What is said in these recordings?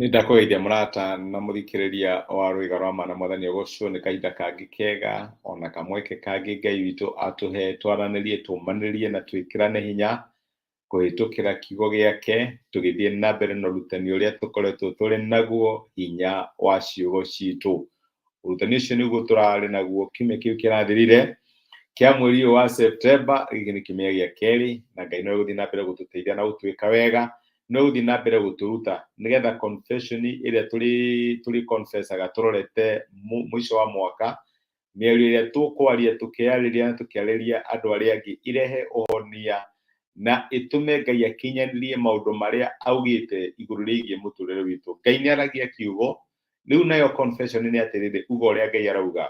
Ndakwĩgeithia mũrata na mũthikĩrĩria wa rwĩga rwa mana mwathani ũgocwo nĩ kahinda kangĩ kega ona kamweke kangĩ Ngai witũ atũhe twaranĩrie tũmanĩrĩrie na twĩkĩrane hinya kũhĩtũkĩra kiugo gĩake tũgĩthiĩ na mbere na ũrutani ũrĩa tũkoretwo tũrĩ naguo hinya wa ciugo citũ. Ũrutani ũcio nĩguo tũrarĩ naguo kiumia kĩu kĩrathirire kĩa mweri ũyũ wa Septemba, gĩkĩ nĩ kiumia gĩa kerĩ na Ngai no gũthiĩ na mbere gũtũteithia na gũtwĩka wega, no gũthiĩ na mbere gũtũruta nĩgetha confession ĩrĩa tũrĩ confessaga tũrorete mũico wa mwaka, mĩario ĩrĩa tũkwaria tũkĩarĩria na tũkĩarĩria andũ arĩa angĩ irehe ũhonia na ĩtũme Ngai akinyanĩrie maũndũ marĩa augĩte igũrũ rĩgiĩ mũtũrĩre witũ. Ngai nĩ aragia kiugo, rĩu nayo confession nĩ atĩrĩrĩ, uga ũrĩa Ngai arauga,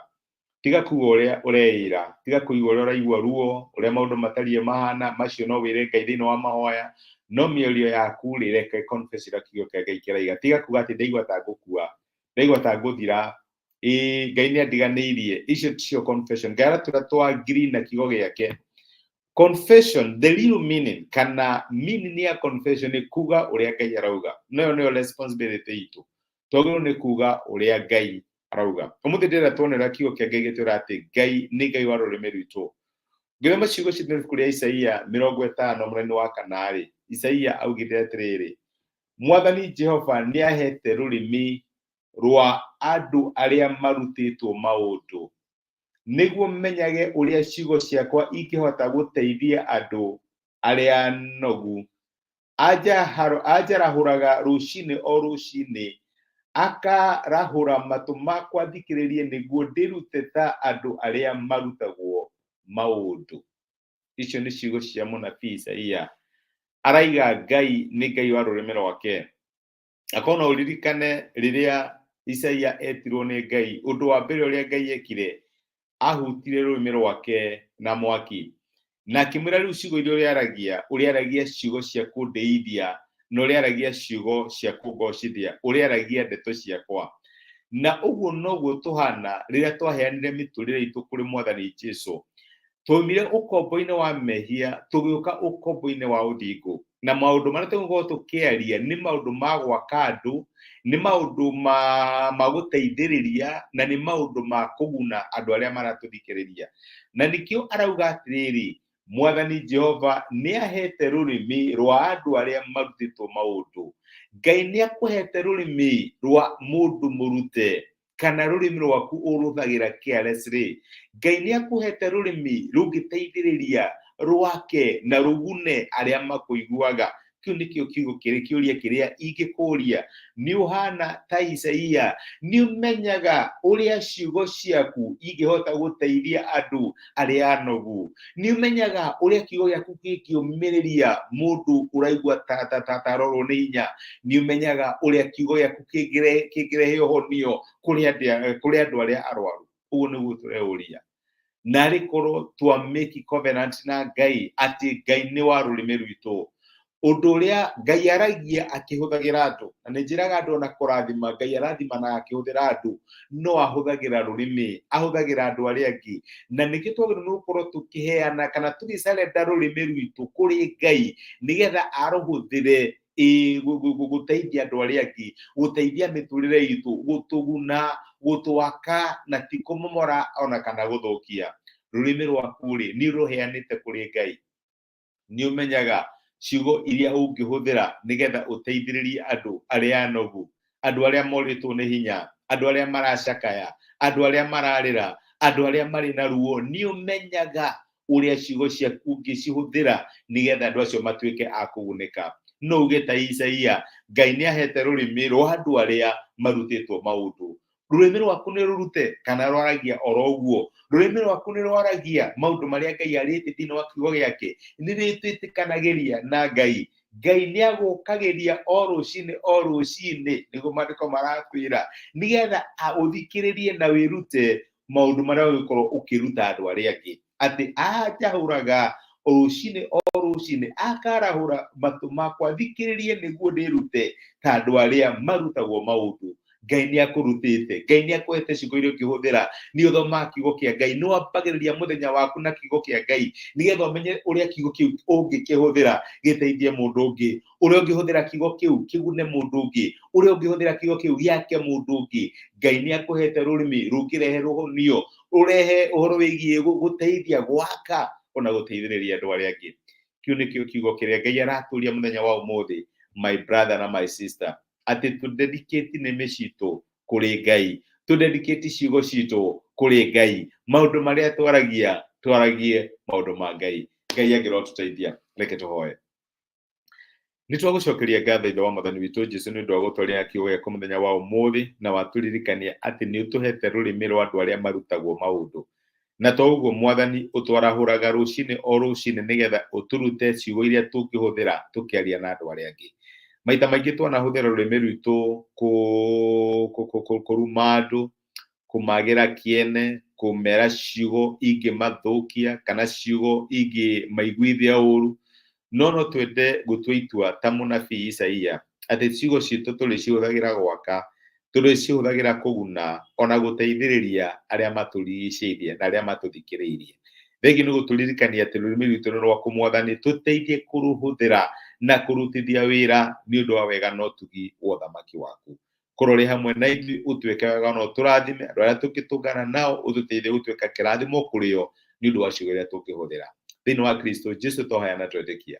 tiga kuga ũrĩa ũreĩra, tiga kuga ũrĩa ũraigua ruo, ũrĩa maũndũ matariĩ mahana, macio no wĩre Ngai thĩinĩ wa mahoya, no mĩario yaku rĩ reke confess kiugo kĩa Ngai kĩraiga. Tiga kuga atĩ ndaigua ta ngũkua, ndaigua ta ngũthira, Ngai nĩ andiganĩirie, icio ticio confession. Ngai aratwĩra twa-agree na kiugo gĩake. Confession, the real meaning kana meaning ya confession nĩ kuga ũrĩa Ngai arauga. Nayo nĩyo responsibility itũ. Twagĩrĩirwo nĩ kuga ũrĩa Ngai arauga. Ũmũthĩ ndĩrenda tuonera kiugo kĩa Ngai gĩtwĩra atĩ Ngai nĩ Ngai wa rũrĩmĩ rwitũ. Ngĩthoma ciugo ciĩ ibuku rĩa Isaia 50 mũraini wa kana-rĩ, Isaia augĩte atĩrĩrĩ, Mwathani Jehova nĩ ahete rũrĩmĩ rwa andũ arĩa marutĩtwo maũndũ, nĩguo menyage ũrĩa ciugo ciakwa ingĩhota gũteithia andũ arĩa anogu. Anjarahũraga rũcinĩ o rũcinĩ, akarahũra matũ makwa thikĩrĩrie nĩguo ndĩrute ta andũ arĩa marutagwo maũndũ. Icio nĩ ciugo cia mũnabii Isaia. Araiga Ngai nĩ Ngai wa rũrĩmĩ rwake. Akona ũririkane rĩrĩa Isaia etirwo nĩ Ngai, ũndũ wa mbere ũrĩa Ngai ekire, ahutire rũrĩmĩ rwake na mwaki. Na akĩmwĩra rĩu ciugo iria ũrĩa aragia ciugo cia kũndeithia na ũrĩa aragia ciugo cia kũngocithia, ũrĩa aragia ndeto ciakwa. Na ũguo noguo tũhana rĩrĩa twaheanire mĩtũrĩre itũ kũrĩ Mwathani Jesũ. Twaumire ũkombo-inĩ wa mehia tũgĩũka ũkombo-inĩ wa ũthingu. Na maũndũ marĩa tũgũkorwo tũkĩaria nĩ maũndũ ma gwaka andũ, nĩ maũndũ ma gũteithĩrĩria na nĩ maũndũ ma kũguna andũ arĩa maratũthikĩrĩria. Na nĩkĩo arauga atĩrĩrĩ, Mwathani Jehova nĩ ahete rũrĩmĩ rwa andũ arĩa marutĩtwo maũndũ. Ngai nĩ akũhete rũrĩmĩ rwa mũndũ mũrute kana rũrĩmĩ rwaku ũrũthagĩra carelessly. Ngai nĩ akũhete rũrĩmĩ rũngĩteithĩrĩria rwake na rũgune arĩa makũiguaga. Kĩu nĩkĩo kiugo kĩrĩ kĩũria kĩrĩa ingĩkũria. Nĩ ũhana ta Isaia, nĩ ũmenyaga ũrĩa ciugo ciaku ingĩhota gũteithia andũ arĩa anogu. Nĩ ũmenyaga ũrĩa kiugo gĩaku kĩngĩũmĩrĩria mũndũ ũraigua ta arorwo nĩ hinya. Nĩ ũmenyaga ũrĩa kiugo gĩaku kĩngĩrehe ũhonio kũrĩ andũ arĩa arwaru. Ũguo nĩguo tũreũria. Narĩ korwo twa make covenant na Ngai atĩ Ngai nĩ wa rũrĩmĩ rwitũ. Ũndũ ũrĩa Ngai aragia akĩhũthagĩra andũ, na nĩ njĩraga andũ ona kũrathima, Ngai arathimana akĩhũthĩra andũ, no ahũthagĩra rũrĩmĩ, ahũthagĩra andũ arĩa angĩ. Na nĩkĩo twagĩrĩirwo nĩ gũkorwo tũkĩheana kana tũgĩcarenda rũrĩmĩ rwitũ kũrĩ Ngai, nĩgetha arũhũthĩre gũteithia andũ arĩa angĩ, gũteithia mĩtũrĩre itũ, gũtũguna, gũtwaka na ti kũmomora ona kana gũthũkia. Rũrĩmĩ rwaku-rĩ nĩ rũheanĩte kũrĩ Ngai. Nĩ ũmenyaga ciugo iria ũngĩhũthĩra nĩgetha ũteithĩrĩrie andũ arĩa anogu, andũ arĩa morĩtwo nĩ hinya, andũ arĩa maracakaya, andũ arĩa mararĩra, andũ arĩa marĩ na ruo. Nĩ ũmenyaga ũrĩa ciugo ciaku ũngĩcihũthĩra nĩgetha andũ acio matuĩke a kũgunĩka. No uge ta Isaia, Ngai nĩ ahete rũrĩmĩ rwa andũ arĩa marutĩtwo maũndũ. Rũrĩmĩ rwaku nĩ rũrute kana rwaragia oro ũguo? Rũrĩmĩ rwaku nĩ rwaragia maũndũ marĩa Ngai arĩte thĩinĩ wa kiugo gĩake? Nĩ rĩtwĩtĩkanagĩria na Ngai? Ngai nĩ agũkagĩria o rũcinĩ nĩguo maandĩko maratwĩra, nĩgetha ũthikĩrĩrie na wĩrute maũndũ marĩa ũgĩkorwo ũkĩruta andũ arĩa angĩ. Atĩ anjahũraga rũcinĩ akarahũra matũ makwa thikĩrĩrie nĩguo ndĩrute ta andũ arĩa marutagwo maũndũ. Ngai nĩ akũrutĩte, Ngai nĩ akũhete ciugo iria ũngĩhũthĩra, nĩ ũthomaga kiugo kĩa Ngai, nĩ wambagĩrĩria mũthenya waku na kiugo kĩa Ngai, nĩgetha ũmenye ũrĩa kiugo kĩu ũngĩkĩhũthĩra gĩteithie mũndũ ũngĩ, ũrĩa ũngĩhũthĩra kiugo kĩu kĩgune mũndũ ũngĩ, ũrĩa ũngĩhũthĩra kiugo kĩu gĩake mũndũ ũngĩ. Ngai nĩ akũhete rũrĩmĩ rũngĩrehe rũhonio, ũrehe ũhoro wĩgiĩ gũteithia, gwaka, ona gũteithĩrĩria andũ arĩa angĩ. Kĩu nĩkĩo kiugo kĩrĩa Ngai aratũria mũthenya wa ũmũthĩ, my brother na my sister, atĩ tũdedicate nĩmĩ citũ kũrĩ Ngai, tũdedicate ciugo citũ kũrĩ Ngai, maũndũ marĩa twaragie maũndũ ma Ngai. Ngai angĩrotũteithia, reke tũhoe. Nĩtwagũcokeria ngatho ithe wa Mwathani witũ Jesũ nĩ ũndũ wa gũtwarĩra kiugo gĩaku mũthenya wa ũmũthĩ, na watũririkania atĩ nĩ ũtũhete rũrĩmĩ rwa andũ arĩa marutagwo maũndũ. Na to ũguo Mwathani, ũtwarahũraga rũcinĩ o rũcinĩ nĩgetha ũtũrute ciugo iria tũngĩhũthĩra tũkĩaria na andũ arĩa angĩ. Maita maingĩ twanahũthĩra rũrĩmĩ rwitũ kũruma andũ, kũmagĩra kĩene, kũmera ciugo ingĩmathũkia kana ciugo ingĩmaiguithia ũru. No twende gũtua itua ta mũnabii Isaia atĩ ciugo citũ tũrĩcihũthagĩra gwaka, tũrĩcihũthagĩra kũguna, ona gũteithĩrĩria arĩa matũrigicĩirie na arĩa matũthikĩrĩirie. Thengiũ nĩ gũtũririkania atĩ rũrĩmĩ rwitũ nĩ rwaku Mwathani, tũteithie kũrũhũthĩra na kũrutithia wĩra nĩ ũndũ wa wega na ũtugi wa ũthamaki waku. Kũrore hamwe na ithuĩ, ũtuĩke wega na ũtũrathime, andũ arĩa tũngĩtũngana nao ũtũteithie gũtuĩka kĩrathimo kũrĩ o nĩ ũndũ wa ciugo iria tũngĩhũthĩra. Thĩinĩ wa Kristo Jesũ tũhoya na twetĩkia.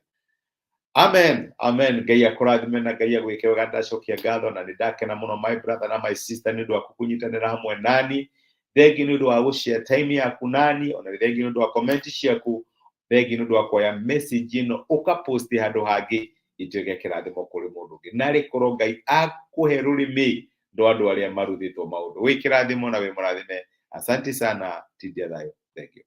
Amen, amen. Ngai akũrathime na Ngai agwĩke wega. Ndacokia ngatho na nĩndakena mũno my brother na my sister nĩ ũndũ wa kũnyitanĩra hamwe nani. Thengiũ nĩ ũndũ wa gũshare time yaku nani, ona thengiũ nĩ ũndũ wa comment ciaku, thengiũ nĩ ũndũ wa kuoya message ĩno ũkapost handũ hangĩ ituĩke kĩrathimo kũrĩ mũndũ ũngĩ. Narĩ korwo Ngai akũhe rũrĩmĩ rwa andũ arĩa marutĩtwo maũndũ. Wĩ kĩrathimo na wĩ mũrathime. Asante sana. Tindia thayũ. Thank you.